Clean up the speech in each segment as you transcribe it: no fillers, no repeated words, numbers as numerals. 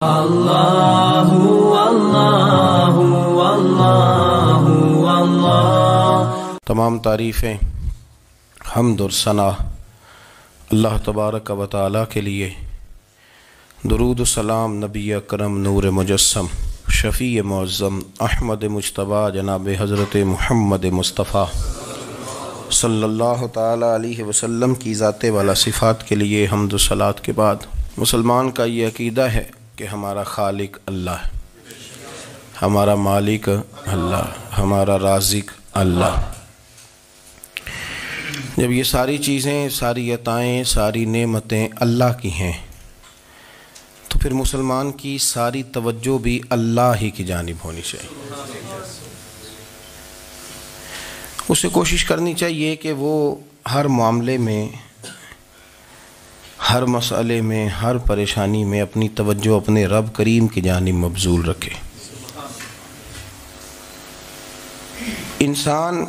اللہ اللہ اللہ اللہ۔ تمام تعریفیں، حمد اور ثنا اللہ تبارک و تعالیٰ کے لیے۔ درود و سلام نبی اکرم نور مجسم شفیع معظم احمد مجتبیٰ جناب حضرت محمد مصطفیٰ صلی اللہ تعالیٰ علیہ وسلم کی ذات والا صفات کے لیے حمد و صلات کے بعد، مسلمان کا یہ عقیدہ ہے کہ ہمارا خالق اللہ ہے، ہمارا مالک اللہ، ہمارا رازق اللہ۔ جب یہ ساری چیزیں، ساری عطائیں، ساری نعمتیں اللہ کی ہیں تو پھر مسلمان کی ساری توجہ بھی اللہ ہی کی جانب ہونی چاہیے۔ اسے کوشش کرنی چاہیے کہ وہ ہر معاملے میں، ہر مسئلے میں، ہر پریشانی میں اپنی توجہ اپنے رب کریم کی جانب مبذول رکھے۔ انسان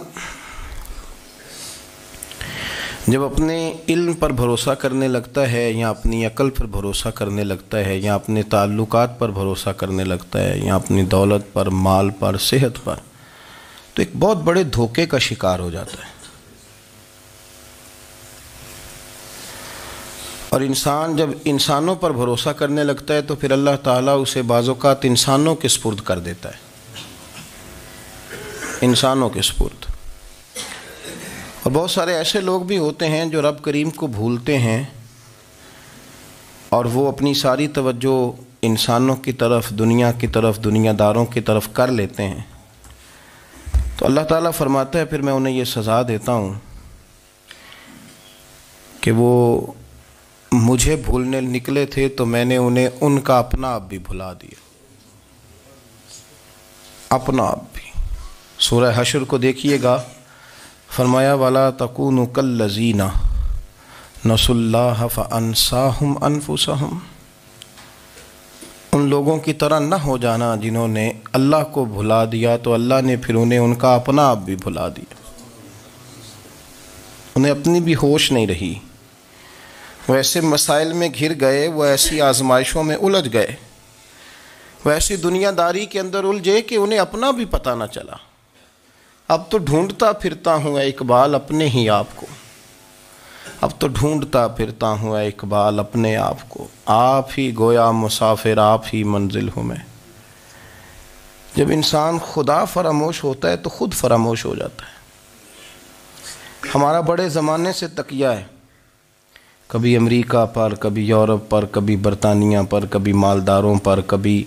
جب اپنے علم پر بھروسہ کرنے لگتا ہے، یا اپنی عقل پر بھروسہ کرنے لگتا ہے، یا اپنے تعلقات پر بھروسہ کرنے لگتا ہے، یا اپنی دولت پر، مال پر، صحت پر، تو ایک بہت بڑے دھوکے کا شکار ہو جاتا ہے۔ اور انسان جب انسانوں پر بھروسہ کرنے لگتا ہے تو پھر اللہ تعالیٰ اسے بعض اوقات انسانوں کے سپرد کر دیتا ہے، انسانوں کے سپرد۔ اور بہت سارے ایسے لوگ بھی ہوتے ہیں جو رب کریم کو بھولتے ہیں اور وہ اپنی ساری توجہ انسانوں کی طرف، دنیا کی طرف، دنیا داروں کی طرف کر لیتے ہیں، تو اللہ تعالیٰ فرماتا ہے پھر میں انہیں یہ سزا دیتا ہوں کہ وہ مجھے بھولنے نکلے تھے تو میں نے انہیں ان کا اپنا آپ بھی بھلا دیا، اپنا آپ بھی۔ سورہ حشر کو دیکھیے گا، فرمایا وَلَا تَكُونُوا كَالَّذِينَ نَسُوا اللَّهَ فَأَنسَاهُمْ أَنفُسَهُمْ۔ ان لوگوں کی طرح نہ ہو جانا جنہوں نے اللہ کو بھلا دیا تو اللہ نے پھر انہیں ان کا اپنا آپ بھی بھلا دیا، انہیں اپنی بھی ہوش نہیں رہی۔ وہ ایسے مسائل میں گھر گئے، وہ ایسی آزمائشوں میں الجھ گئے، وہ ایسی دنیا داری کے اندر الجھے کہ انہیں اپنا بھی پتہ نہ چلا۔ اب تو ڈھونڈتا پھرتا ہوں اے اقبال اپنے ہی آپ کو، اب تو ڈھونڈتا پھرتا ہوں اے اقبال اپنے آپ کو، آپ ہی گویا مسافر، آپ ہی منزل ہوں میں۔ جب انسان خدا فراموش ہوتا ہے تو خود فراموش ہو جاتا ہے۔ ہمارا بڑے زمانے سے تکیہ ہے، کبھی امریکہ پر، کبھی یورپ پر، کبھی برطانیہ پر، کبھی مالداروں پر، کبھی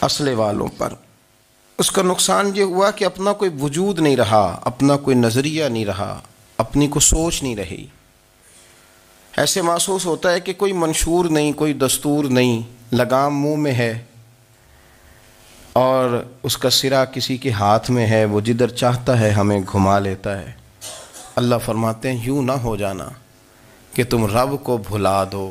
اسلحے والوں پر۔ اس کا نقصان یہ ہوا کہ اپنا کوئی وجود نہیں رہا، اپنا کوئی نظریہ نہیں رہا، اپنی کو سوچ نہیں رہی۔ ایسے محسوس ہوتا ہے کہ کوئی منشور نہیں، کوئی دستور نہیں، لگام منہ میں ہے اور اس کا سرا کسی کے ہاتھ میں ہے، وہ جدھر چاہتا ہے ہمیں گھما لیتا ہے۔ اللہ فرماتے ہیں یوں نہ ہو جانا کہ تم رب کو بھلا دو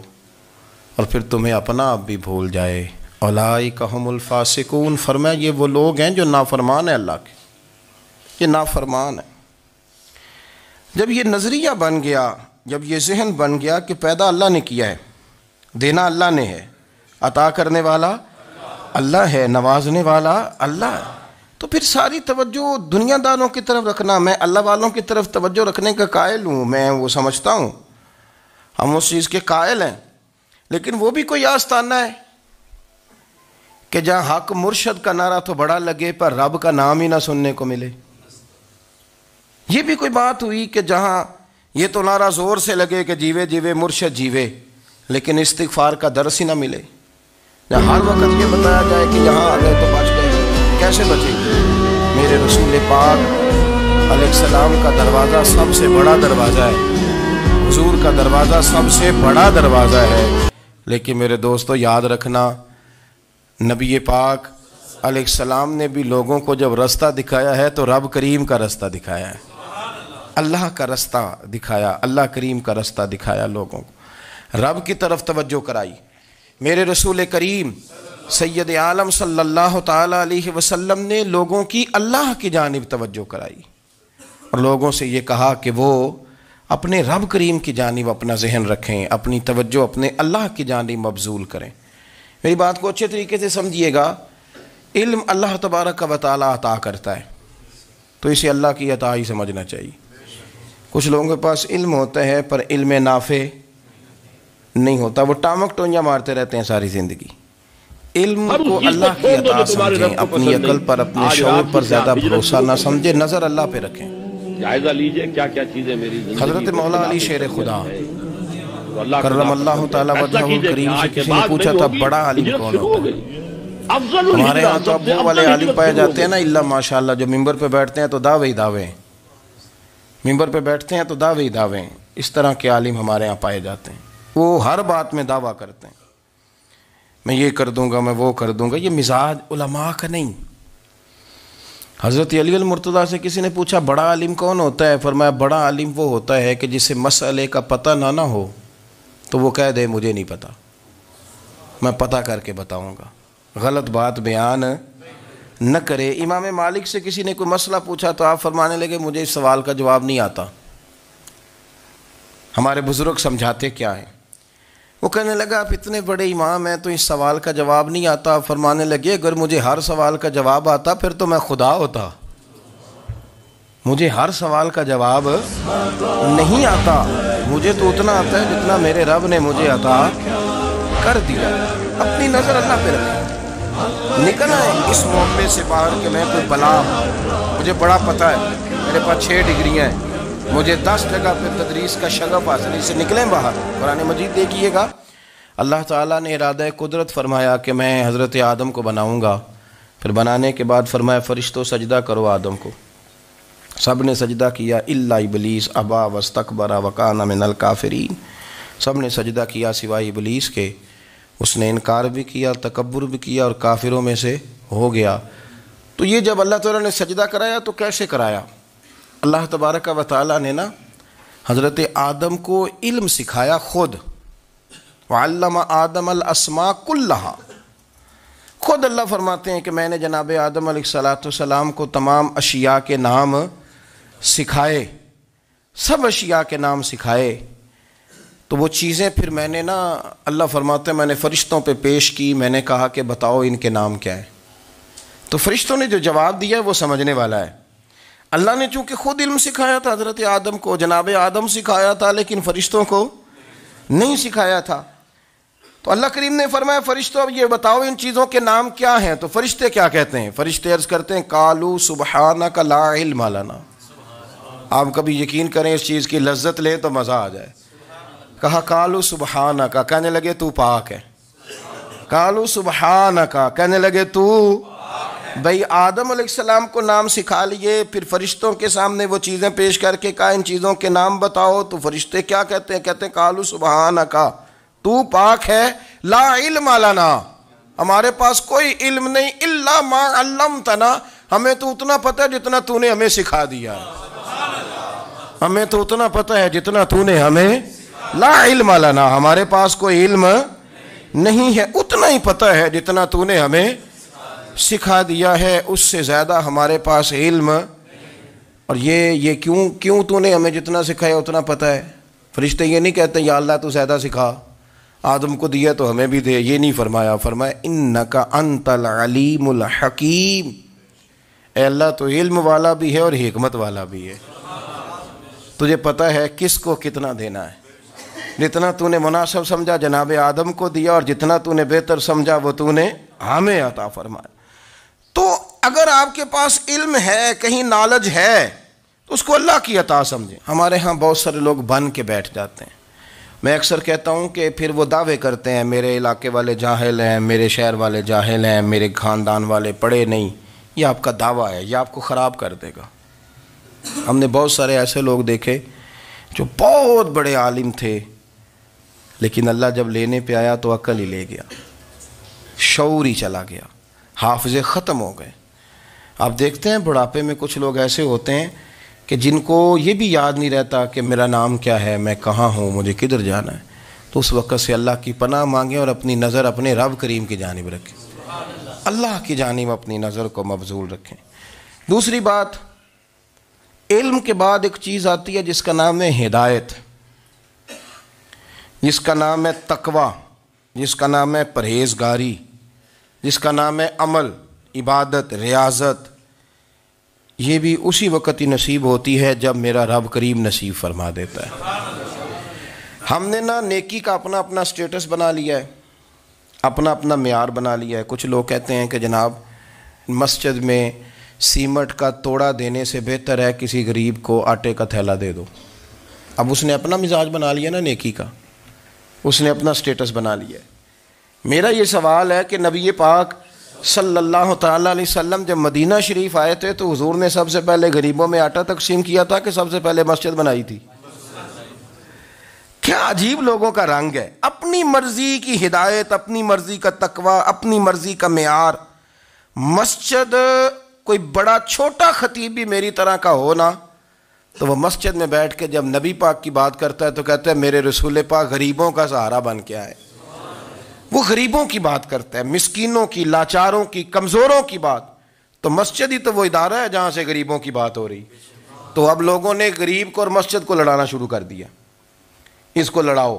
اور پھر تمہیں اپنا آپ بھی بھول جائے۔ اولئک ھم الفاسقون، فرمایا یہ وہ لوگ ہیں جو نافرمان ہیں اللہ کے، یہ نافرمان ہیں۔ جب یہ نظریہ بن گیا، جب یہ ذہن بن گیا کہ پیدا اللہ نے کیا ہے، دینا اللہ نے ہے، عطا کرنے والا اللہ ہے، نوازنے والا اللہ ہے، تو پھر ساری توجہ دنیا داروں کی طرف رکھنا، میں اللہ والوں کی طرف توجہ رکھنے کا قائل ہوں، میں وہ سمجھتا ہوں، ہم اس چیز کے قائل ہیں، لیکن وہ بھی کوئی آستانہ ہے کہ جہاں حق مرشد کا نعرہ تو بڑا لگے پر رب کا نام ہی نہ سننے کو ملے۔ یہ بھی کوئی بات ہوئی کہ جہاں یہ تو نعرہ زور سے لگے کہ جیوے جیوے مرشد جیوے، لیکن استغفار کا درس ہی نہ ملے۔ جہاں ہر وقت یہ بتایا جائے کہ یہاں آ گئے تو بچ گئے، کیسے بچیں گے؟ میرے رسول پاک علیہ السلام کا دروازہ سب سے بڑا دروازہ ہے، حضور کا دروازہ سب سے بڑا دروازہ ہے، لیکن میرے دوستو یاد رکھنا، نبی پاک علیہ السلام نے بھی لوگوں کو جب رستہ دکھایا ہے تو رب کریم کا رستہ دکھایا ہے، اللہ کا رستہ دکھایا، اللہ کریم کا رستہ دکھایا، لوگوں کو رب کی طرف توجہ کرائی۔ میرے رسول کریم سید عالم صلی اللہ تعالیٰ علیہ وسلم نے لوگوں کی اللہ کی جانب توجہ کرائی اور لوگوں سے یہ کہا کہ وہ اپنے رب کریم کی جانب اپنا ذہن رکھیں، اپنی توجہ اپنے اللہ کی جانب مبذول کریں۔ میری بات کو اچھے طریقے سے سمجھیے گا، علم اللہ تبارک و تعالیٰ عطا کرتا ہے، تو اسے اللہ کی عطا ہی سمجھنا چاہیے۔ کچھ لوگوں کے پاس علم ہوتا ہے پر علم نافع نہیں ہوتا، وہ ٹامک ٹونیاں مارتے رہتے ہیں ساری زندگی۔ علم کو اللہ کی عطا سمجھیں، اپنی عقل پر، اپنے شعور پر زیادہ بھروسہ نہ سمجھیں، نظر اللہ پہ رکھیں۔ جائزہ لیجئے کیا کیا چیزیں میری زندگی حضرت مولا علی شیر خدا کرم اللہ تعالیٰ وجہہ الکریم سے کسی نے پوچھا تھا بڑا عالم کون ہوتا ہے؟ ہمارے ہاں تو اب وہ والے عالم پائے جاتے ہیں نا اللہ ماشاءاللہ، جو ممبر پہ بیٹھتے ہیں تو دعوے ہی دعوے، ممبر پہ بیٹھتے ہیں تو دعوے ہی دعوے، اس طرح کے عالم ہمارے ہاں پائے جاتے ہیں۔ وہ ہر بات میں دعویٰ کرتے ہیں، میں یہ کر دوں گا، میں وہ کر دوں گا۔ یہ مزاج علماء کا نہیں۔ حضرت علی المرتضیٰ سے کسی نے پوچھا بڑا عالم کون ہوتا ہے؟ فرمایا بڑا عالم وہ ہوتا ہے کہ جسے مسئلے کا پتہ نہ ہو تو وہ کہہ دے مجھے نہیں پتہ، میں پتہ کر کے بتاؤں گا، غلط بات بیان نہ کرے۔ امام مالک سے کسی نے کوئی مسئلہ پوچھا تو آپ فرمانے لگے مجھے اس سوال کا جواب نہیں آتا، ہمارے بزرگ سمجھاتے کیا ہیں؟ وہ کہنے لگا آپ اتنے بڑے امام ہیں تو اس سوال کا جواب نہیں آتا۔ آپ فرمانے لگے اگر مجھے ہر سوال کا جواب آتا پھر تو میں خدا ہوتا، مجھے ہر سوال کا جواب نہیں آتا، مجھے تو اتنا آتا ہے جتنا میرے رب نے مجھے عطا کر دیا۔ اپنی نظر اللہ پہ رکھیں، نکلنا ہے اس معاملے سے باہر کہ میں کوئی بلا، مجھے بڑا پتہ ہے، میرے پاس 6 ڈگریاں ہیں، مجھے 10 جگہ پہ تدریس کا شغف حاصل، سے نکلیں باہر۔ قرآن مجید دیکھیے گا، اللہ تعالیٰ نے ارادہ قدرت فرمایا کہ میں حضرت آدم کو بناؤں گا، پھر بنانے کے بعد فرمایا فرشتوں سجدہ کرو آدم کو، سب نے سجدہ کیا الا ابلیس ابا واستکبر وکان من الکافرین، سب نے سجدہ کیا سوائے ابلیس کے، اس نے انکار بھی کیا، تکبر بھی کیا اور کافروں میں سے ہو گیا۔ تو یہ جب اللہ تعالیٰ نے سجدہ کرایا تو کیسے کرایا؟ اللہ تبارک و تعالیٰ نے نا حضرت آدم کو علم سکھایا خود، وعلم آدم الاسماء کلہا، خود اللہ فرماتے ہیں کہ میں نے جناب آدم علیہ السلام کو تمام اشیاء کے نام سکھائے، سب اشیاء کے نام سکھائے۔ تو وہ چیزیں پھر میں نے نا، اللہ فرماتے ہیں میں نے فرشتوں پہ پیش کی، میں نے کہا کہ بتاؤ ان کے نام کیا ہے، تو فرشتوں نے جو جواب دیا وہ سمجھنے والا ہے۔ اللہ نے چونکہ خود علم سکھایا تھا حضرت آدم کو، جناب آدم سکھایا تھا، لیکن فرشتوں کو نہیں سکھایا تھا۔ تو اللہ کریم نے فرمایا فرشتوں اب یہ بتاؤ ان چیزوں کے نام کیا ہیں؟ تو فرشتے کیا کہتے ہیں؟ فرشتے عرض کرتے ہیں قالوا سبحانک لا علم لنا۔ آپ کبھی یقین کریں اس چیز کی لذت لیں تو مزہ آ جائے۔ کہا قالوا سبحانک، کہنے لگے تو پاک ہے، قالوا سبحانک، کہنے لگے تو، بھئی آدم علیہ السلام کو نام سکھا لیے، پھر فرشتوں کے سامنے وہ چیزیں پیش کر کے کہا ان چیزوں کے نام بتاؤ، تو فرشتے کیا کہتے ہیں؟ کہتے ہیں قالوا سبحانک، تو پاک ہے، لا علم لنا، ہمارے پاس کوئی علم نہیں، الا ما علمتنا، ہمیں تو اتنا پتہ ہے جتنا تو نے ہمیں سکھا دیا ہے، ہمیں تو اتنا پتہ ہے جتنا تو نے ہمیں، لا علم لنا، ہمارے پاس کوئی علم نہیں ہے، اتنا ہی پتہ ہے جتنا تو نے ہمیں سکھا دیا ہے، اس سے زیادہ ہمارے پاس علم۔ اور یہ کیوں تو نے ہمیں جتنا سکھایا اتنا پتہ ہے؟ فرشتے یہ نہیں کہتے یا اللہ تو زیادہ سکھا، آدم کو دیا تو ہمیں بھی دے، یہ نہیں فرمایا، فرمایا انکا انت العلیم الحکیم، اے اللہ تو علم والا بھی ہے اور حکمت والا بھی ہے، تجھے پتہ ہے کس کو کتنا دینا ہے، جتنا تو نے مناسب سمجھا جناب آدم کو دیا، اور جتنا تو نے بہتر سمجھا وہ تو نے ہمیں عطا فرمایا۔ تو اگر آپ کے پاس علم ہے، کہیں نالج ہے، تو اس کو اللہ کی عطا سمجھیں۔ ہمارے ہاں بہت سارے لوگ بن کے بیٹھ جاتے ہیں، میں اکثر کہتا ہوں کہ پھر وہ دعوے کرتے ہیں میرے علاقے والے جاہل ہیں، میرے شہر والے جاہل ہیں، میرے خاندان والے پڑھے نہیں۔ یہ آپ کا دعویٰ ہے، یہ آپ کو خراب کر دے گا۔ ہم نے بہت سارے ایسے لوگ دیکھے جو بہت بڑے عالم تھے، لیکن اللہ جب لینے پہ آیا تو عقل ہی لے گیا، شعور ہی چلا گیا، حافظے ختم ہو گئے۔ آپ دیکھتے ہیں بڑھاپے میں کچھ لوگ ایسے ہوتے ہیں کہ جن کو یہ بھی یاد نہیں رہتا کہ میرا نام کیا ہے، میں کہاں ہوں، مجھے کدھر جانا ہے۔ تو اس وقت سے اللہ کی پناہ مانگیں اور اپنی نظر اپنے رب کریم کی جانب رکھیں، اللہ کی جانب اپنی نظر کو مبذول رکھیں۔ دوسری بات، علم کے بعد ایک چیز آتی ہے جس کا نام ہے ہدایت، جس کا نام ہے تقوی۔ جس کا نام ہے پرہیزگاری، جس کا نام ہے عمل، عبادت، ریاضت، یہ بھی اسی وقت ہی نصیب ہوتی ہے جب میرا رب کریم نصیب فرما دیتا ہے۔ ہم نے نا نیکی کا اپنا اپنا سٹیٹس بنا لیا ہے، اپنا اپنا معیار بنا لیا ہے۔ کچھ لوگ کہتے ہیں کہ جناب مسجد میں سیمٹ کا توڑا دینے سے بہتر ہے کسی غریب کو آٹے کا تھیلا دے دو۔ اب اس نے اپنا مزاج بنا لیا نا نیکی کا، اس نے اپنا سٹیٹس بنا لیا ہے۔ میرا یہ سوال ہے کہ نبی پاک صلی اللہ تعالیٰ علیہ وسلم جب مدینہ شریف آئے تھے تو حضور نے سب سے پہلے غریبوں میں آٹا تقسیم کیا تھا کہ سب سے پہلے مسجد بنائی تھی؟ کیا عجیب لوگوں کا رنگ ہے، اپنی مرضی کی ہدایت، اپنی مرضی کا تقوی، اپنی مرضی کا معیار۔ مسجد کوئی بڑا چھوٹا خطیب بھی میری طرح کا ہو نا تو وہ مسجد میں بیٹھ کے جب نبی پاک کی بات کرتا ہے تو کہتا ہے میرے رسول پاک غریبوں کا سہارا بن کے آئے۔ وہ غریبوں کی بات کرتا ہے، مسکینوں کی، لاچاروں کی، کمزوروں کی بات۔ تو مسجد ہی تو وہ ادارہ ہے جہاں سے غریبوں کی بات ہو رہی۔ تو اب لوگوں نے غریب کو اور مسجد کو لڑانا شروع کر دیا، اس کو لڑاؤ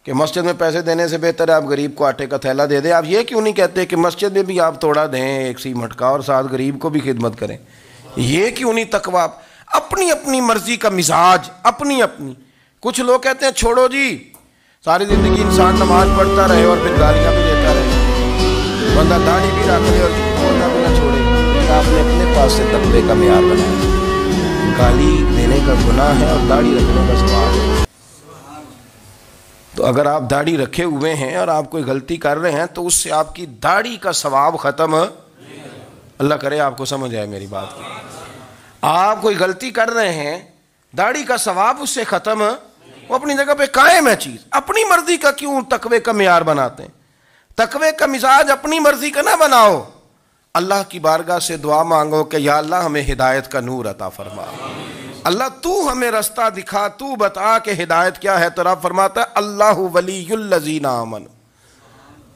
کہ مسجد میں پیسے دینے سے بہتر ہے آپ غریب کو آٹے کا تھیلا دے دیں۔ آپ یہ کیوں نہیں کہتے کہ مسجد میں بھی آپ توڑا دیں ایک سیمٹ کا اور ساتھ غریب کو بھی خدمت کریں؟ یہ کیوں نہیں تقویٰ؟ اپنی اپنی مرضی کا مزاج، اپنی اپنی۔ کچھ لوگ کہتے ہیں چھوڑو جی، ساری زندگی انسان نماز پڑھتا رہے اور پھر گالیاں بھی دیتا رہے، بندہ داڑھی بھی رکھ لے اور بولنا بھی نہ چھوڑے۔ آپ نے اپنے پاس سے تقوی کا معیار بنایا۔ گالی دینے کا گناہ ہے اور داڑھی رکھنے کا ثواب ہے۔ تو اگر آپ داڑھی رکھے ہوئے ہیں اور آپ کوئی غلطی کر رہے ہیں تو اس سے آپ کی داڑھی کا ثواب ختم، اللہ کرے آپ کو سمجھ آئے میری بات۔ آپ کوئی غلطی کر رہے ہیں، داڑھی کا ثواب اس سے ختم، وہ اپنی جگہ پہ قائم ہے چیز۔ اپنی مرضی کا کیوں تقوی کا معیار بناتے ہیں؟ تقوی کا مزاج اپنی مرضی کا نہ بناؤ، اللہ کی بارگاہ سے دعا مانگو کہ یا اللہ ہمیں ہدایت کا نور عطا فرما، اللہ تو ہمیں رستہ دکھا، تو بتا کہ ہدایت کیا ہے۔ تو رب فرماتا ہے اللہ ولی الذین آمنوا،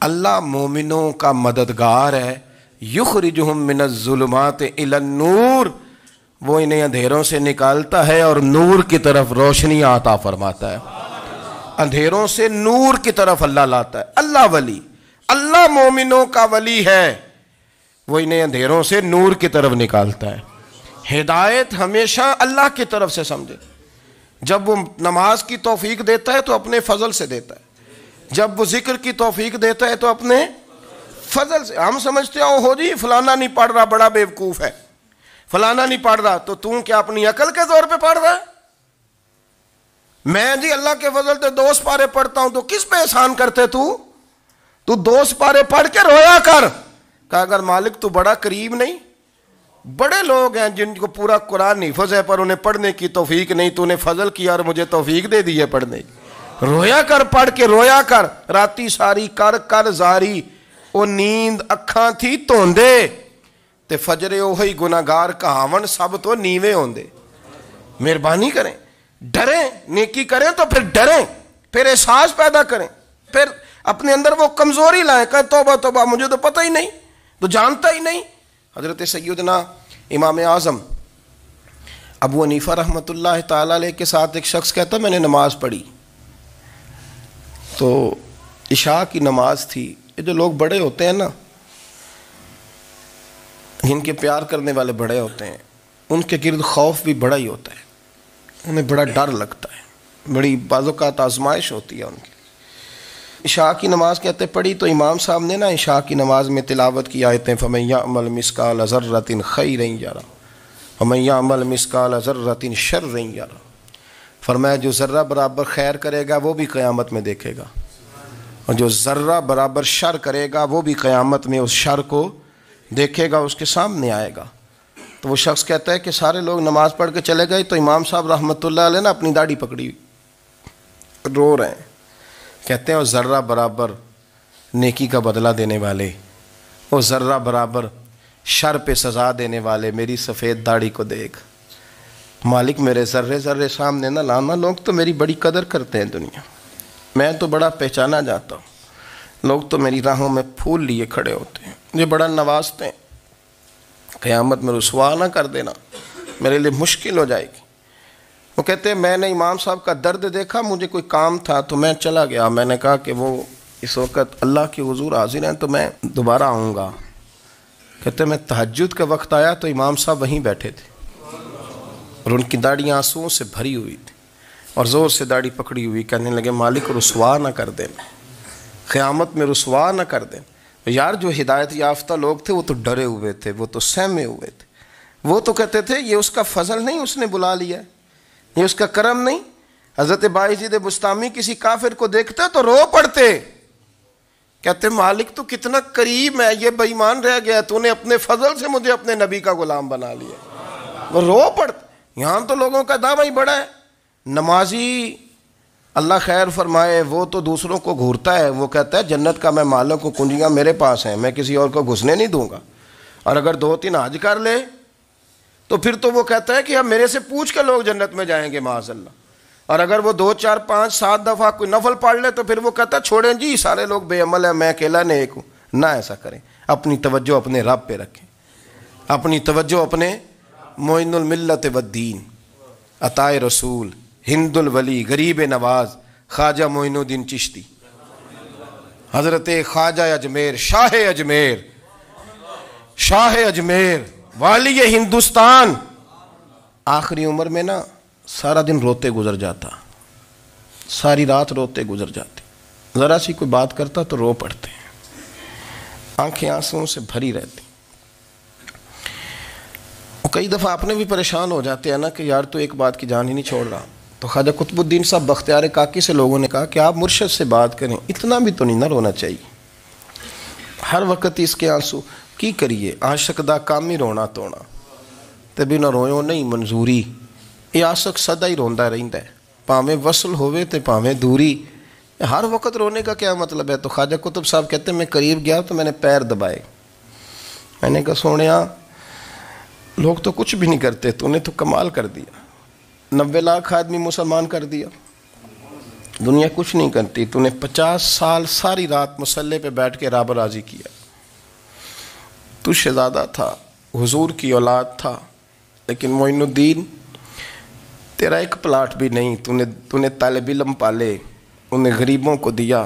اللہ مومنوں کا مددگار ہے، یخرجہم من الظلمات الی النور، وہ انہیں اندھیروں سے نکالتا ہے اور نور کی طرف روشنی عطا فرماتا ہے۔ اندھیروں سے نور کی طرف اللہ لاتا ہے۔ اللہ ولی، اللہ مومنوں کا ولی ہے، وہ انہیں اندھیروں سے نور کی طرف نکالتا ہے۔ ہدایت ہمیشہ اللہ کی طرف سے سمجھے۔ جب وہ نماز کی توفیق دیتا ہے تو اپنے فضل سے دیتا ہے، جب وہ ذکر کی توفیق دیتا ہے تو اپنے فضل سے۔ ہم سمجھتے ہیں ہو جی فلانا نہیں پڑھ رہا بڑا بیوقوف ہے، فلانا نہیں پڑھ رہا، تو تم کیا اپنی عقل کے زور پہ پڑھ رہا ہے؟ میں جی اللہ کے فضل سے 2 سپارے پڑھتا ہوں، تو کس پہ احسان کرتے تو 2 سپارے پڑھ کے رویا کر۔ کہا اگر مالک تو بڑا قریب نہیں؟ بڑے لوگ ہیں جن کو پورا قرآن حفظ ہے پر انہیں پڑھنے کی توفیق نہیں، تو انہیں فضل کیا اور مجھے توفیق دے دی ہے پڑھنے کی۔ رویا کر، پڑھ کے رویا کر، راتی ساری کر کر زاری، او نیند اکھاں تھی توندے تے فجرے اوہی گناہگار کہاون سب تو نیوے ہوندے۔ مہربانی کریں، ڈریں، نیکی کریں تو پھر ڈریں، پھر احساس پیدا کریں، پھر اپنے اندر وہ کمزوری لائیں، کہیں توبہ توبہ مجھے تو پتہ ہی نہیں، تو جانتا ہی نہیں۔ حضرت سیدنا امام اعظم ابو حنیفہ رحمۃ اللہ تعالیٰ علیہ کے ساتھ ایک شخص کہتا میں نے نماز پڑھی، تو عشاء کی نماز تھی۔ یہ جو لوگ بڑے ہوتے ہیں نا، جن کے پیار کرنے والے بڑے ہوتے ہیں، ان کے گرد خوف بھی بڑا ہی ہوتا ہے، انہیں بڑا ڈر لگتا ہے، بڑی بعض اوقات آزمائش ہوتی ہے ان کی۔ عشاء کی نماز کہتے پڑھی تو امام صاحب نے نا عشاء کی نماز میں تلاوت کی آیتیں فَمَن يَعْمَلْ مِثْقَالَ ذَرَّةٍ خَيْرًا يَرَهُ وَمَن يَعْمَلْ مِثْقَالَ ذَرَّةٍ شَرًّا يَرَهُ، فرمایا جو ذرہ برابر خیر کرے گا وہ بھی قیامت میں دیکھے گا، اور جو ذرہ برابر شر کرے گا وہ بھی قیامت میں اس شر کو دیکھے گا، اس کے سامنے آئے گا۔ تو وہ شخص کہتا ہے کہ سارے لوگ نماز پڑھ کے چلے گئے تو امام صاحب رحمۃ اللہ علیہ نے اپنی داڑھی پکڑی، رو رہے ہیں، کہتے ہیں وہ ذرہ برابر نیکی کا بدلہ دینے والے، وہ ذرہ برابر شر پہ سزا دینے والے میری سفید داڑھی کو دیکھ، مالک میرے ذرے ذرے سامنے نہ لانا، لوگ تو میری بڑی قدر کرتے ہیں دنیا، میں تو بڑا پہچانا جاتا ہوں، لوگ تو میری راہوں میں پھول لیے کھڑے ہوتے ہیں، مجھے بڑا نوازتے ہیں، قیامت میں رسوا نہ کر دینا، میرے لیے مشکل ہو جائے گی۔ وہ کہتے ہیں میں نے امام صاحب کا درد دیکھا، مجھے کوئی کام تھا تو میں چلا گیا، میں نے کہا کہ وہ اس وقت اللہ کے حضور حاضر ہیں تو میں دوبارہ آؤں گا. کہتے میں تہجد کا وقت آیا تو امام صاحب وہیں بیٹھے تھے اور ان کی داڑیاں آنسوؤں سے بھری ہوئی تھی اور زور سے داڑھی پکڑی ہوئی. کہنے لگے مالک رسوا نہ کر دیں, قیامت میں رسوا نہ کر دیں. یار جو ہدایت یافتہ لوگ تھے وہ تو ڈرے ہوئے تھے, وہ تو سہمے ہوئے تھے. وہ تو کہتے تھے یہ اس کا فضل نہیں, اس نے بلا لیا, یہ اس کا کرم نہیں. حضرت باعزید بستامی کسی کافر کو دیکھتے تو رو پڑتے, کہتے مالک تو کتنا کریم ہے, یہ بے ایمان رہ گیا, تو نے اپنے فضل سے مجھے اپنے نبی کا غلام بنا لیا. وہ رو پڑتے. یہاں تو لوگوں کا دعویٰ ہی بڑا ہے. نمازی اللہ خیر فرمائے وہ تو دوسروں کو گھورتا ہے, وہ کہتا ہے جنت کا میں مالک ہوں, کنجیاں میرے پاس ہیں, میں کسی اور کو گھسنے نہیں دوں گا. اور اگر 2-3 حج کر لے تو پھر تو وہ کہتا ہے کہ اب میرے سے پوچھ کے لوگ جنت میں جائیں گے معاذ اللہ. اور اگر وہ 2 4 5 7 دفعہ کوئی نفل پڑھ لے تو پھر وہ کہتا ہے چھوڑیں جی سارے لوگ بے عمل ہیں, میں اکیلا نیک ہوں. نہ ایسا کریں, اپنی توجہ اپنے رب پہ رکھیں, اپنی توجہ اپنے معین الملت والدین, عطائے رسول, ہند الولی, غریب نواز, خواجہ معین الدین چشتی, حضرت خواجہ اجمیر, شاہ اجمیر, والی ہندوستان. آخری عمر میں نا سارا دن روتے گزر جاتا, ساری رات روتے گزر جاتے, ذرا سی کوئی بات کرتا تو رو پڑتے, آنکھیں آنسوؤں سے بھری رہتی. کئی دفعہ اپنے بھی پریشان ہو جاتے ہیں نا کہ یار تو ایک بات کی جان ہی نہیں چھوڑ رہا. تو خواجہ قطب الدین صاحب بختیار کاکی سے لوگوں نے کہا کہ آپ مرشد سے بات کریں, اتنا بھی تو نہیں نہ رونا چاہیے, ہر وقت اس کے آنسو کی کریے. عاشق دا کام ہی رونا تونا, تبھی نہ رویو نہیں منظوری. یہ عاشق سدا ہی روندا رہندا ہے, پاویں وصل ہوئے تے پاویں دوری. ہر وقت رونے کا کیا مطلب ہے؟ تو خواجہ قطب صاحب کہتے ہیں میں قریب گیا تو میں نے پیر دبائے, میں نے کہا سونیا لوگ تو کچھ بھی نہیں کرتے, تو نے تو کمال کر دیا. 90 لاکھ آدمی مسلمان کر دیا, دنیا کچھ نہیں کرتی. تو نے 50 سال ساری رات مصلے پہ بیٹھ کے رب راضی کیا. تو شہزادہ تھا, حضور کی اولاد تھا, لیکن معین الدین تیرا ایک پلاٹ بھی نہیں. تو نے طالب علم پالے, انہیں غریبوں کو دیا,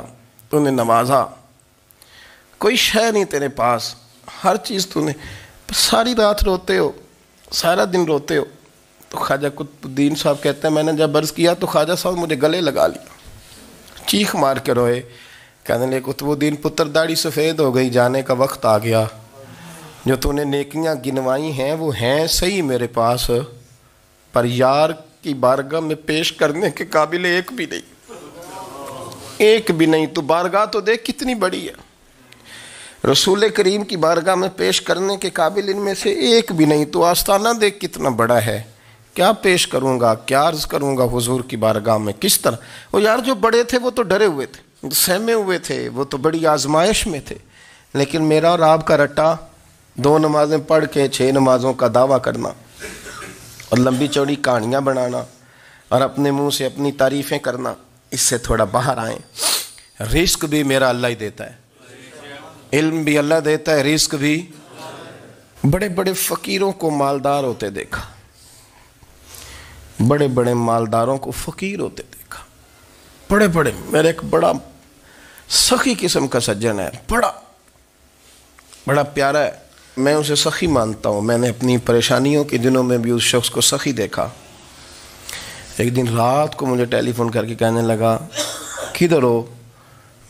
تو نے نوازا, کوئی شے نہیں تیرے پاس, ہر چیز تو نے. ساری رات روتے ہو, سارا دن روتے ہو. تو خواجہ قطب الدین صاحب کہتے ہیں میں نے جب عرض کیا تو خواجہ صاحب مجھے گلے لگا لیا, چیخ مار کے روئے. کہنے لگے قطب الدین پتر داڑھی سفید ہو گئی, جانے کا وقت آ گیا. جو تو نے نیکیاں گنوائی ہیں وہ ہیں صحیح میرے پاس, پر یار کی بارگاہ میں پیش کرنے کے قابل ایک بھی نہیں. تو بارگاہ تو دیکھ کتنی بڑی ہے, رسول کریم کی بارگاہ میں پیش کرنے کے قابل ان میں سے ایک بھی نہیں. تو آستانہ دیکھ کتنا بڑا ہے, کیا پیش کروں گا, کیا عرض کروں گا حضور کی بارگاہ میں, کس طرح. وہ یار جو بڑے تھے وہ تو ڈرے ہوئے تھے, سہمے ہوئے تھے, وہ تو بڑی آزمائش میں تھے. لیکن میرا اور آپ کا رٹا 2 نمازیں پڑھ کے 6 نمازوں کا دعویٰ کرنا اور لمبی چوڑی کہانیاں بنانا اور اپنے منہ سے اپنی تعریفیں کرنا, اس سے تھوڑا باہر آئیں. رزق بھی میرا اللہ ہی دیتا ہے, علم بھی اللہ دیتا ہے, رزق بھی. بڑے بڑے فقیروں کو مالدار ہوتے دیکھا, بڑے بڑے مالداروں کو فقیر ہوتے دیکھا. بڑے بڑے, میرے ایک بڑا سخی قسم کا سجن ہے, بڑا پیارا ہے, میں اسے سخی مانتا ہوں. میں نے اپنی پریشانیوں کے دنوں میں بھی اس شخص کو سخی دیکھا. ایک دن رات کو مجھے ٹیلی فون کر کے کہنے لگا کدھر ہو؟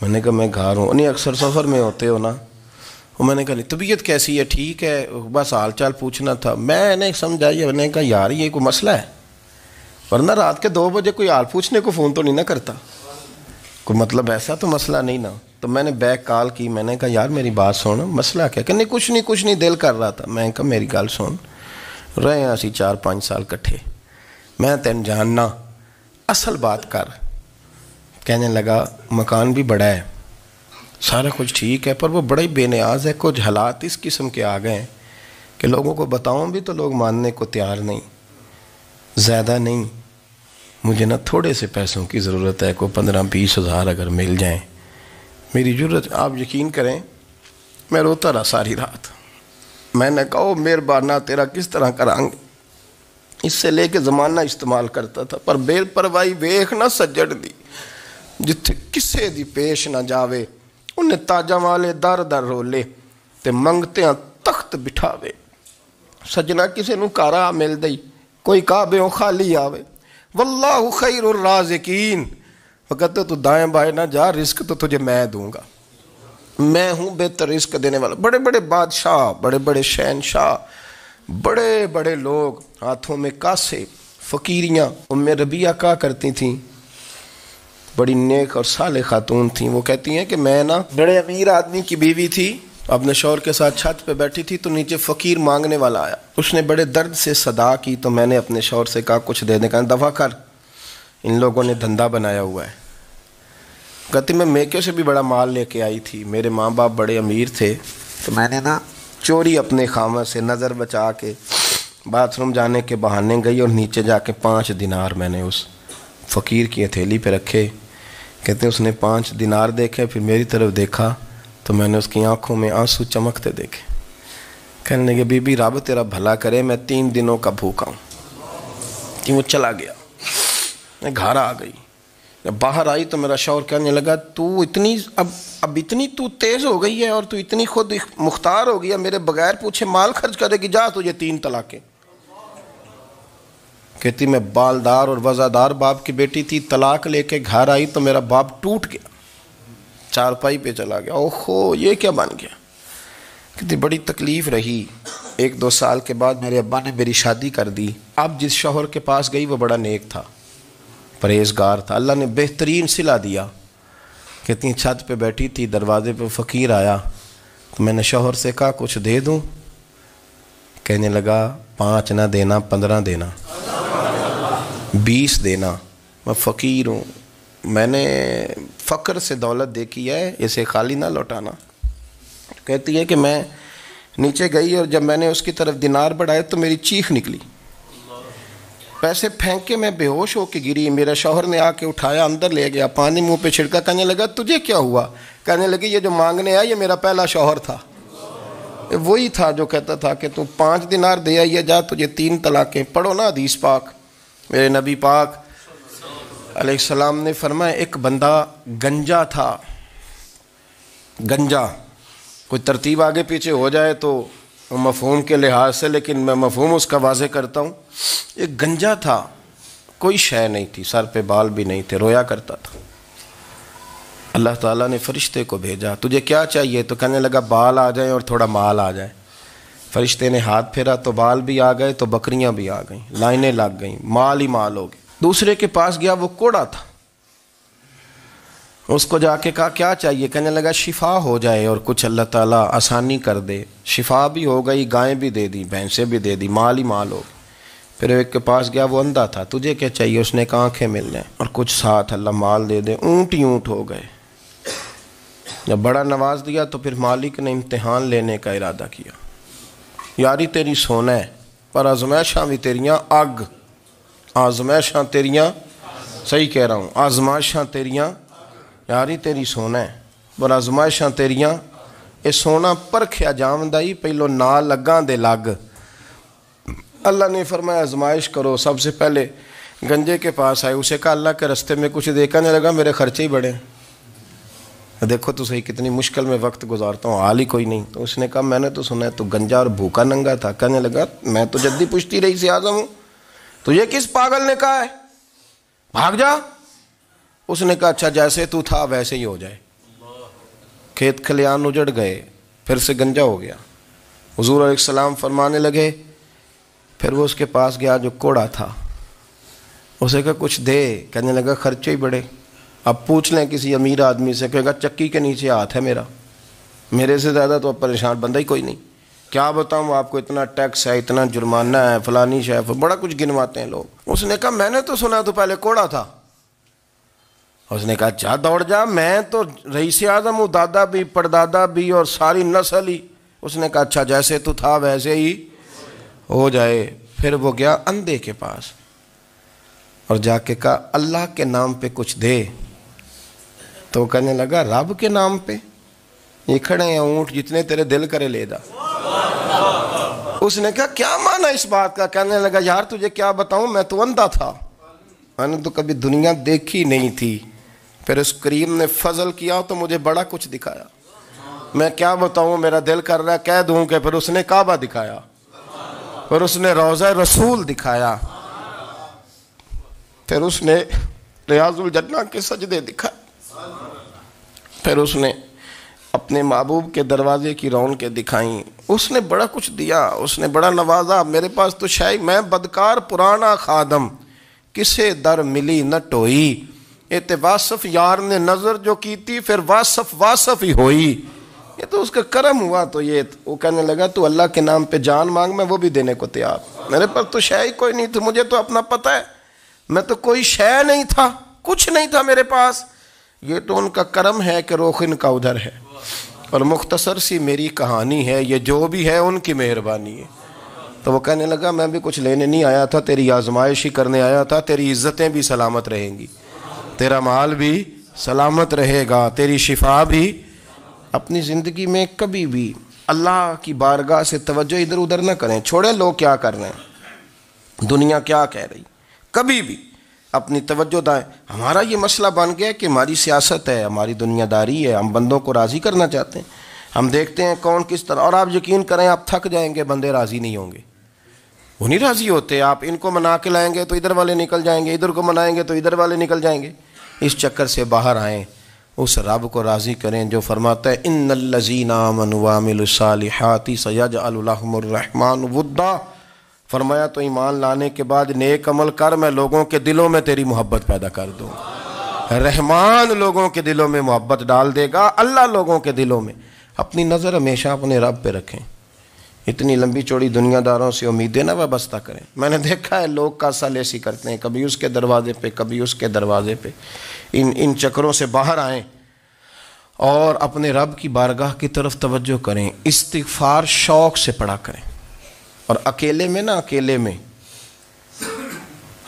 میں نے کہا میں گھر ہوں. نہیں اکثر سفر میں ہوتے ہو نا؟ میں نے کہا نہیں, طبیعت کیسی ہے؟ ٹھیک ہے, بس حال چال پوچھنا تھا. میں نے سمجھائی, میں نے کہا یار یہ کوئی مسئلہ ہے, ورنہ رات کے 2 بجے کوئی حال پوچھنے کو فون تو نہیں نہ کرتا, کوئی مطلب ایسا تو مسئلہ نہیں نا. تو میں نے بیک کال کی, میں نے کہا یار میری بات سن, مسئلہ کیا؟ کہ نہیں کچھ نہیں دل کر رہا تھا. میں نے کہا میری گل سن, رہے ہیں اسی 4-5 سال کٹھے, میں تین جاننا, اصل بات کر. کہنے لگا مکان بھی بڑا ہے, سارا کچھ ٹھیک ہے, پر وہ بڑا ہی بے نیاز ہے. کچھ حالات اس قسم کے آ گئے ہیں کہ لوگوں کو بتاؤں بھی تو لوگ ماننے کو تیار نہیں. زیادہ نہیں, مجھے نا تھوڑے سے پیسوں کی ضرورت ہے, کوئی 15-20 ہزار اگر مل جائیں میری ضرورت. آپ یقین کریں میں روتا رہا ساری رات. میں نے کہا مہربانہ تیرا کس طرح کریں گے, اس سے لے کے زمانہ استعمال کرتا تھا, پر بے پرواہی ویخ نہ سجڑ دی, جتھے کسے دی پیش نہ جاوے انہیں تاجاں والے در در رولے تے منگتے ہیں تخت بٹھاوے. سجنا کسے نو کارا مل دئی کوئی کعبے خالی آوے. واللہ خیر الرازقین. وقت تو دائیں بائیں نہ جا، رزق تو تجھے میں دوں گا، میں ہوں بہتر رزق دینے والا. بڑے بڑے بادشاہ، بڑے بڑے شہنشاہ، بڑے بڑے لوگ ہاتھوں میں کاسے، فقیریاں. ام ربیعہ کہا کرتی تھیں، بڑی نیک اور صالح خاتون تھیں. وہ کہتی ہیں کہ میں نا بڑے امیر آدمی کی بیوی تھی، اپنے شوہر کے ساتھ چھت پہ بیٹھی تھی تو نیچے فقیر مانگنے والا آیا. اس نے بڑے درد سے صدا کی تو میں نے اپنے شوہر سے کہا کچھ دے دیں. کہا دفع کر، ان لوگوں نے دھندا بنایا ہوا ہے. کہتی میں میکے سے بھی بڑا مال لے کے آئی تھی، میرے ماں باپ بڑے امیر تھے تو میں نے نا چوری اپنے خامہ سے نظر بچا کے باتھ روم جانے کے بہانے گئی اور نیچے جا کے 5 دینار میں نے اس فقیر کی ہتھیلی پہ رکھے. کہتے اس نے 5 دینار دیکھے، پھر میری طرف دیکھا تو میں نے اس کی آنکھوں میں آنسو چمکتے دیکھے. کہنے لگے بی بی رب تیرا بھلا کرے، میں 3 دنوں کا بھوکا ہوں. کہ وہ چلا گیا. میں گھر آ گئی، جب باہر آئی تو میرا شوہر کہنے لگا تو اتنی اب اتنی تو تیز ہو گئی ہے اور تو اتنی خود مختار ہو گیا، میرے بغیر پوچھے مال خرچ کرے گی، جا تجھے 3 طلاقیں. کہتی میں بالدار اور وزادار باپ کی بیٹی تھی، طلاق لے کے گھر آئی تو میرا باپ ٹوٹ گیا، چارپائی پہ چلا گیا. اوہو یہ کیا بن گیا. کہتی بڑی تکلیف رہی. 1-2 سال کے بعد میرے ابا نے میری شادی کر دی. اب جس شوہر کے پاس گئی وہ بڑا نیک تھا، پرہیزگار تھا، اللہ نے بہترین صلہ دیا. کہتی چھت پہ بیٹھی تھی، دروازے پہ فقیر آیا تو میں نے شوہر سے کہا کچھ دے دوں. کہنے لگا 5 نہ دینا، 15 دینا، 20 دینا. میں فقیر ہوں، میں نے فقر سے دولت دیکھی ہے، اسے خالی نہ لوٹانا. کہتی ہے کہ میں نیچے گئی اور جب میں نے اس کی طرف دینار بڑھائے تو میری چیخ نکلی، پیسے پھینک کے میں بے ہوش ہو کے گری. میرا شوہر نے آ کے اٹھایا، اندر لے گیا، پانی منہ پہ چھڑکا. کہنے لگا تجھے کیا ہوا؟ کہنے لگی یہ جو مانگنے آیا یہ میرا پہلا شوہر تھا، وہی تھا جو کہتا تھا کہ تو 5 دینار دے آئیے، جا تجھے 3 طلاقیں. پڑھو نا حدیث پاک. میرے نبی پاک علیہ السلام نے فرمایا ایک بندہ گنجا تھا. گنجا کوئی ترتیب آگے پیچھے ہو جائے تو مفہوم کے لحاظ سے، لیکن میں مفہوم اس کا واضح کرتا ہوں. ایک گنجا تھا، کوئی شے نہیں تھی، سر پہ بال بھی نہیں تھے، رویا کرتا تھا. اللہ تعالیٰ نے فرشتے کو بھیجا، تجھے کیا چاہیے؟ تو کہنے لگا بال آ جائیں اور تھوڑا مال آ جائے. فرشتے نے ہاتھ پھیرا تو بال بھی آ گئے تو بکریاں بھی آ گئیں، لائنیں لگ گئیں، مال ہی مال ہو گئے. دوسرے کے پاس گیا، وہ کوڑا تھا. اس کو جا کے کہا کیا چاہیے؟ کہنے لگا شفا ہو جائے اور کچھ اللہ تعالیٰ آسانی کر دے. شفا بھی ہو گئی، گائیں بھی دے دی، بھینسیں بھی دے دی، مال ہی مال ہو گئی. پھر ایک کے پاس گیا، وہ اندھا تھا. تجھے کیا چاہیے؟ اس نے کہا آنکھیں مل جائیں اور کچھ ساتھ اللہ مال دے دے. اونٹ ہی اونٹ ہو گئے. جب بڑا نواز دیا تو پھر مالک نے امتحان لینے کا ارادہ کیا. یاری تیری سونا ہے پر آزمائشاں بھی تیریاں اگ. آزمائشاں تیریاں، صحیح کہہ رہا ہوں، آزمائشاں تیریاں. یاری تیری سونا ہے پر آزمائشاں تیریاں. اے سونا پرکھیا جاوندا ہی پہلو نال لگاں دے لگ. اللہ نے فرمایا آزمائش کرو. سب سے پہلے گنجے کے پاس آئے، اسے کہا اللہ کے رستے میں کچھ دیکھنے لگا، میرے خرچے ہی بڑے. دیکھو تو صحیح کتنی مشکل میں وقت گزارتا ہوں، حال ہی کوئی نہیں. تو اس نے کہا میں نے تو سنا ہے تو گنجا اور بھوکا ننگا تھا. کہنے لگا میں تو جدی پشتی رئیس اعظم ہوں، تجھے کس پاگل نے کہا ہے بھاگ جا؟ اس نے کہا اچھا جیسے تو تھا ویسے ہی ہو جائے. کھیت کھلیان اجڑ گئے، پھر سے گنجا ہو گیا. حضور علیہ السلام فرمانے لگے. پھر وہ اس کے پاس گیا جو کوڑا تھا، اسے کہا کچھ دے. کہنے لگا خرچے ہی بڑے. اب پوچھ لیں کسی امیر آدمی سے، کہے گا چکی کے نیچے ہاتھ ہے میرا، میرے سے زیادہ تو اب پریشان بندہ ہی کوئی نہیں. کیا بتاؤں آپ کو، اتنا ٹیکس ہے، اتنا جرمانہ ہے، فلانی شے، بڑا کچھ گنواتے ہیں لوگ. اس نے کہا میں نے تو سنا تو پہلے کوڑا تھا. اس نے کہا جا دوڑ جا، میں تو رئیس اعظم ہوں، دادا بھی پردادا بھی اور ساری نسل ہی. اس نے کہا اچھا جیسے تو تھا ویسے ہی ہو جائے. پھر وہ گیا اندھے کے پاس اور جا کے کہا اللہ کے نام پہ کچھ دے. تو کہنے لگا رب کے نام پہ؟ یہ کھڑے ہیں اونٹ، جتنے تیرے دل کرے لے جا. اس نے کہا کیا معنی اس بات کا؟ کہنے لگا یار تجھے کیا بتاؤں، میں تو اندھا تھا، میں نے تو کبھی دنیا دیکھی نہیں تھی. پھر اس کریم نے فضل کیا تو مجھے بڑا کچھ دکھایا. میں کیا بتاؤں, میرا دل کر رہا ہے کہہ دوں کہ پھر اس نے کعبہ دکھایا, پھر اس نے روضہ رسول دکھایا, پھر اس نے ریاض الجنہ کے سجدے دکھائے, پھر اس نے اپنے محبوب کے دروازے کی رونقیں دکھائیں. اس نے بڑا کچھ دیا, اس نے بڑا نوازا. میرے پاس تو شاید میں بدکار پرانا خادم, کسے در ملی نہ ٹوئی, اے واصف یار نے نظر جو کی تھی پھر واصف ہی ہوئی. یہ تو اس کا کرم ہوا. تو یہ وہ کہنے لگا تو اللہ کے نام پہ جان مانگ, میں وہ بھی دینے کو تیار. میرے پاس تو شے کوئی نہیں تھی, مجھے تو اپنا پتہ ہے, میں تو کوئی شے نہیں تھا, کچھ نہیں تھا میرے پاس. یہ تو ان کا کرم ہے کہ رخ ان کا ادھر ہے. اور مختصر سی میری کہانی ہے, یہ جو بھی ہے ان کی مہربانی ہے. تو وہ کہنے لگا میں بھی کچھ لینے نہیں آیا تھا, تیری آزمائش ہی کرنے آیا تھا. تیری عزتیں بھی سلامت رہیں گی, تیرا مال بھی سلامت رہے گا, تیری شفا بھی. اپنی زندگی میں کبھی بھی اللہ کی بارگاہ سے توجہ ادھر ادھر نہ کریں, چھوڑیں لوگ کیا کر رہے ہیں, دنیا کیا کہہ رہی. کبھی بھی اپنی توجہ دائیں. ہمارا یہ مسئلہ بن گیا کہ ہماری سیاست ہے, ہماری دنیا داری ہے, ہم بندوں کو راضی کرنا چاہتے ہیں. ہم دیکھتے ہیں کون کس طرح, اور آپ یقین کریں آپ تھک جائیں گے, بندے راضی نہیں ہوں گے, وہ نہیں راضی ہوتے. آپ ان کو منا کے لائیں گے تو ادھر والے نکل جائیں گے, ادھر کو منائیں گے تو ادھر والے نکل جائیں گے. اس چکر سے باہر آئیں, اس رب کو راضی کریں جو فرماتا ہے ان الذین آمنوا وعملوا الصالحات سیجعل لهم الرحمن ودا. فرمایا تو ایمان لانے کے بعد نیک عمل کر, میں لوگوں کے دلوں میں تیری محبت پیدا کر دوں. رحمان لوگوں کے دلوں میں محبت ڈال دے گا, اللہ لوگوں کے دلوں میں. اپنی نظر ہمیشہ اپنے رب پہ رکھیں. اتنی لمبی چوڑی دنیا داروں سے امیدیں نہ وابستہ کریں. میں نے دیکھا ہے لوگ کا سالیسی کرتے ہیں, کبھی اس کے دروازے پہ کبھی اس کے دروازے پہ. ان چکروں سے باہر آئیں اور اپنے رب کی بارگاہ کی طرف توجہ کریں. استغفار شوق سے پڑھا کریں. اور اکیلے میں اکیلے میں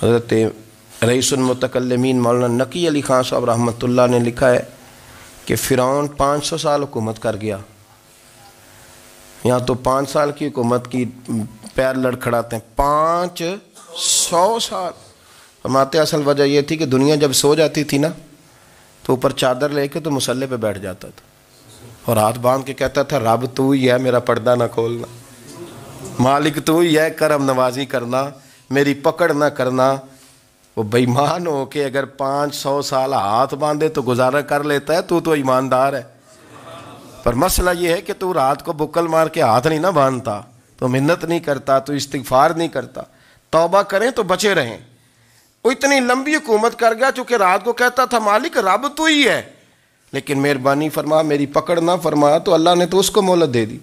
حضرت رئیس المتکلمین مولانا نقی علی خان صاحب رحمۃ اللہ نے لکھا ہے کہ فرعون 500 سال حکومت کر گیا. یہاں تو 5 سال کی حکومت کی پیر لڑکھڑاتے ہیں, 500 سال. فرماتے اصل وجہ یہ تھی کہ دنیا جب سو جاتی تھی نا تو اوپر چادر لے کے تو مسلح پہ بیٹھ جاتا تھا اور ہاتھ باندھ کے کہتا تھا رب تو ہی ہے, میرا پردہ نہ کھولنا, مالک تو ہی ہے, کرم نوازی کرنا, میری پکڑ نہ کرنا. وہ بے ایمان ہو کے اگر 500 سال ہاتھ باندھے تو گزارا کر لیتا ہے, تو ایماندار ہے. پر مسئلہ یہ ہے کہ تو رات کو بکل مار کے ہاتھ نہیں نہ باندھتا, تو منت نہیں کرتا, تو استغفار نہیں کرتا. توبہ کریں تو بچے رہیں. وہ اتنی لمبی حکومت کر گیا چونکہ رات کو کہتا تھا مالک رب تو ہی ہے, لیکن مہربانی فرما, میری پکڑ نہ فرمایا, تو اللہ نے تو اس کو مہلت دے دی.